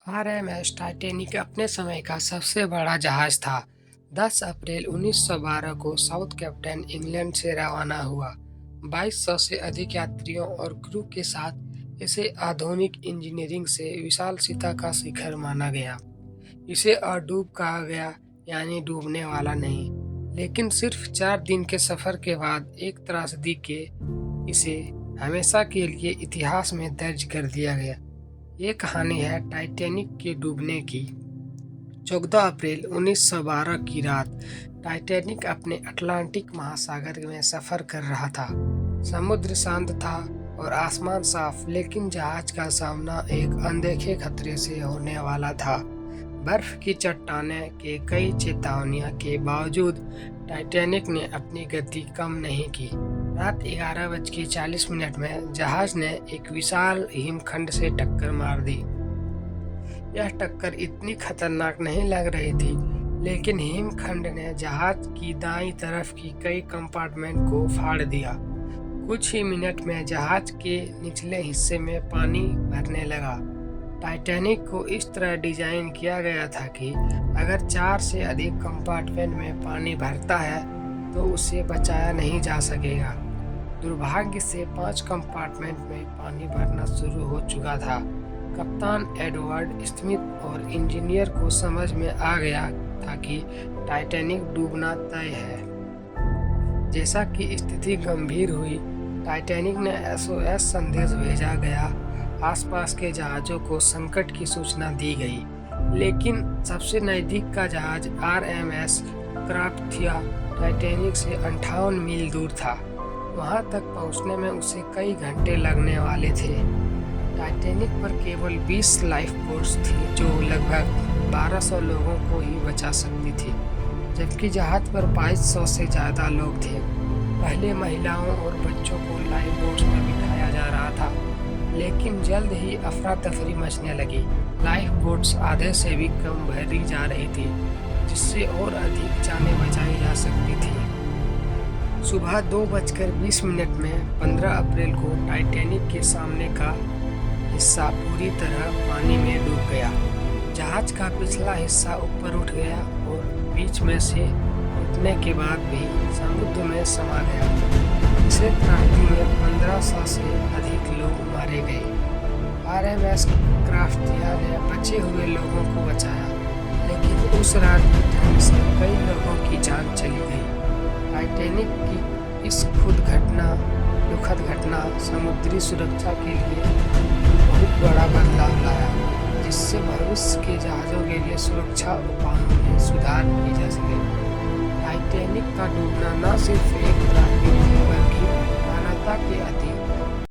RMS Titanic अपने समय का सबसे बड़ा जहाज था। 10 अप्रैल 1912 को साउथ कैप्टन इंग्लैंड से रवाना हुआ। 2200 से अधिक यात्रियों और क्रू के साथ इसे आधुनिक इंजीनियरिंग से विशाल सीता का शिखर माना गया। इसे अडूब कहा गया, यानी डूबने वाला नहीं। लेकिन सिर्फ 4 दिन के सफर के बाद एक त्रासदी के इसे हमेशा के लिए इतिहास में दर्ज कर दिया गया। ये कहानी है टाइटैनिक के डूबने की। 14 अप्रैल 1912 की रात टाइटैनिक अपने अटलांटिक महासागर में सफर कर रहा था। समुद्र शांत था और आसमान साफ, लेकिन जहाज का सामना एक अनदेखे खतरे से होने वाला था। बर्फ की चट्टानें के कई चेतावनियों के बावजूद टाइटैनिक ने अपनी गति कम नहीं की। रात 11:40 में जहाज ने एक विशाल हिमखंड से टक्कर मार दी। यह टक्कर इतनी खतरनाक नहीं लग रही थी, लेकिन हिमखंड ने जहाज की दाईं तरफ की कई कंपार्टमेंट को फाड़ दिया। कुछ ही मिनट में जहाज के निचले हिस्से में पानी भरने लगा। टाइटैनिक को इस तरह डिजाइन किया गया था कि अगर 4 से अधिक कंपार्टमेंट में पानी भरता है तो उसे बचाया नहीं जा सकेगा। दुर्भाग्य से 5 कंपार्टमेंट में पानी भरना शुरू हो चुका था। कप्तान एडवर्ड स्मिथ और इंजीनियर को समझ में आ गया था कि टाइटैनिक डूबना तय है। जैसा कि स्थिति गंभीर हुई, टाइटैनिक ने एसओएस संदेश भेजा गया। आसपास के जहाज़ों को संकट की सूचना दी गई, लेकिन सबसे नज़दीक का जहाज आरएमएस क्राफ्टिया टाइटैनिक से 58 मील दूर था। वहां तक पहुंचने में उसे कई घंटे लगने वाले थे। टाइटैनिक पर केवल 20 लाइफ बोट्स थी, जो लगभग 1200 लोगों को ही बचा सकती थी, जबकि जहाज पर 2200 से ज़्यादा लोग थे। पहले महिलाओं और बच्चों को लाइफ बोट्स में बिठाया जा रहा था, लेकिन जल्द ही अफरा तफरी मचने लगी। लाइफ बोट्स आधे से भी कम भरी जा रही थी, जिससे और अधिक जानें बचाई जा सकती थी। सुबह 2:20 में 15 अप्रैल को टाइटैनिक के सामने का हिस्सा पूरी तरह पानी में डूब गया। जहाज का पिछला हिस्सा ऊपर उठ गया और बीच में से उठने के बाद भी समुद्र में समा गया। इस क्रांति में 1500 से अधिक लोग मारे गए। आरएमएस क्राफ्टिया ने बचे हुए लोगों को बचाया, लेकिन उस रात की ठंड से कई लोगों की जान चली गई। टाइटैनिक की इस दुखद घटना समुद्री सुरक्षा के लिए बहुत बड़ा बदलाव लाया, जिससे भविष्य के जहाज़ों के लिए सुरक्षा उपायों में सुधार की जा सके। टाइटैनिक का डूबना न सिर्फ एक प्राकृतिक